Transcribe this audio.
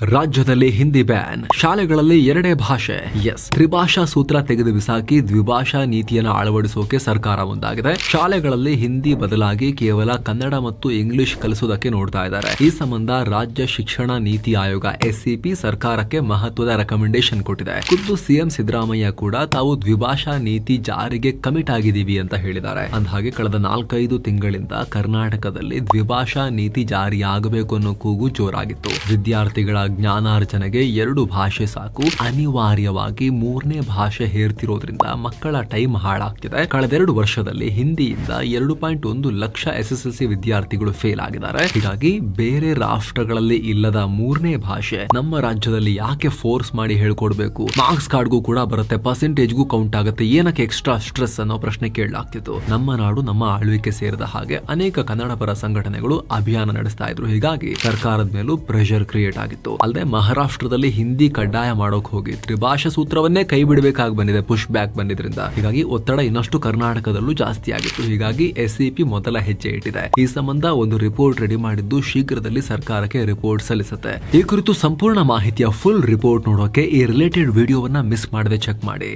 ರಾಜ್ಯದಲ್ಲಿ ಹಿಂದಿ ಬ್ಯಾನ್, ಶಾಲೆಗಳಲ್ಲಿ ಎರಡೇ ಭಾಷೆ. ಎಸ್, ತ್ರಿಭಾಷಾ ಸೂತ್ರ ತೆಗೆದು ಬಿಸಾಕಿ ದ್ವಿಭಾಷಾ ನೀತಿಯನ್ನು ಅಳವಡಿಸೋಕೆ ಸರ್ಕಾರ ಮುಂದಾಗಿದೆ. ಶಾಲೆಗಳಲ್ಲಿ ಹಿಂದಿ ಬದಲಾಗಿ ಕೇವಲ ಕನ್ನಡ ಮತ್ತು ಇಂಗ್ಲಿಷ್ ಕಲಿಸೋದಕ್ಕೆ ನೋಡ್ತಾ ಇದ್ದಾರೆ. ಈ ಸಂಬಂಧ ರಾಜ್ಯ ಶಿಕ್ಷಣ ನೀತಿ ಆಯೋಗ SCP ಸರ್ಕಾರಕ್ಕೆ ಮಹತ್ವದ ರೆಕಮೆಂಡೇಶನ್ ಕೊಟ್ಟಿದೆ. ಖುದ್ದು ಸಿಎಂ ಸಿದ್ದರಾಮಯ್ಯ ಕೂಡ ತಾವು ದ್ವಿಭಾಷಾ ನೀತಿ ಜಾರಿಗೆ ಕಮಿಟ್ ಆಗಿದ್ದೀವಿ ಅಂತ ಹೇಳಿದ್ದಾರೆ. ಅಂದಹಾಗೆ ಕಳೆದ 4-5 ತಿಂಗಳಿಂದ ಕರ್ನಾಟಕದಲ್ಲಿ ದ್ವಿಭಾಷಾ ನೀತಿ ಜಾರಿಯಾಗಬೇಕು ಅನ್ನೋ ಕೂಗು ಜೋರಾಗಿತ್ತು. ವಿದ್ಯಾರ್ಥಿಗಳ ಜ್ಞಾನಾರ್ಜನೆಗೆ 2 ಭಾಷೆ ಸಾಕು, ಅನಿವಾರ್ಯವಾಗಿ 3ನೇ ಭಾಷೆ ಹೇರ್ತಿರೋದ್ರಿಂದ ಮಕ್ಕಳ ಟೈಮ್ ಹಾಳಾಗ್ತಿದೆ. ಕಳೆದ 2 ವರ್ಷದಲ್ಲಿ ಹಿಂದಿಯಿಂದ 2.1 ಲಕ್ಷ SSLC ವಿದ್ಯಾರ್ಥಿಗಳು ಫೇಲ್ ಆಗಿದ್ದಾರೆ. ಹೀಗಾಗಿ ಬೇರೆ ರಾಷ್ಟ್ರಗಳಲ್ಲಿ ಇಲ್ಲದ 3ನೇ ಭಾಷೆ ನಮ್ಮ ರಾಜ್ಯದಲ್ಲಿ ಯಾಕೆ ಫೋರ್ಸ್ ಮಾಡಿ ಹೇಳ್ಕೊಡ್ಬೇಕು? ಮಾರ್ಕ್ಸ್ ಕಾರ್ಡ್ಗೂ ಕೂಡ ಬರುತ್ತೆ, ಪರ್ಸೆಂಟೇಜ್ಗೂ ಕೌಂಟ್ ಆಗುತ್ತೆ, ಏನಕ್ಕೆ ಎಕ್ಸ್ಟ್ರಾ ಸ್ಟ್ರೆಸ್ ಅನ್ನೋ ಪ್ರಶ್ನೆ ಕೇಳಲಾಗ್ತಿತ್ತು. ನಮ್ಮ ನಾಡು ನಮ್ಮ ಆಳ್ವಿಕೆ ಸೇರಿದ ಹಾಗೆ ಅನೇಕ ಕನ್ನಡ ಪರ ಸಂಘಟನೆಗಳು ಅಭಿಯಾನ ನಡೆಸ್ತಾ ಇದ್ರು. ಹೀಗಾಗಿ ಸರ್ಕಾರದ ಮೇಲೂ ಪ್ರೆಷರ್ ಕ್ರಿಯೇಟ್ ಆಗಿತ್ತು. ಅಲ್ಲದೆ ಮಹಾರಾಷ್ಟ್ರದಲ್ಲಿ ಹಿಂದಿ ಕಡ್ಡಾಯ ಮಾಡೋಕ್ ಹೋಗಿ ತ್ರಿಭಾಷಾ ಸೂತ್ರವನ್ನೇ ಕೈ ಬಿಡಬೇಕಾಗಿ ಬಂದಿದೆ, ಪುಷ್ ಬ್ಯಾಕ್ ಬಂದಿದ್ರಿಂದ. ಹೀಗಾಗಿ ಒತ್ತಡ ಇನ್ನಷ್ಟು ಕರ್ನಾಟಕದಲ್ಲೂ ಜಾಸ್ತಿ ಆಗಿತ್ತು. ಹೀಗಾಗಿ SCP ಮೊದಲ ಹೆಜ್ಜೆ ಇಟ್ಟಿದೆ. ಈ ಸಂಬಂಧ ಒಂದು ರಿಪೋರ್ಟ್ ರೆಡಿ ಮಾಡಿದ್ದು ಶೀಘ್ರದಲ್ಲಿ ಸರ್ಕಾರಕ್ಕೆ ರಿಪೋರ್ಟ್ ಸಲ್ಲಿಸುತ್ತೆ. ಈ ಕುರಿತು ಸಂಪೂರ್ಣ ಮಾಹಿತಿಯ ಫುಲ್ ರಿಪೋರ್ಟ್ ನೋಡೋಕೆ ಈ ರಿಲೇಟೆಡ್ ವಿಡಿಯೋವನ್ನ ಮಿಸ್ ಮಾಡದೆ ಚೆಕ್ ಮಾಡಿ.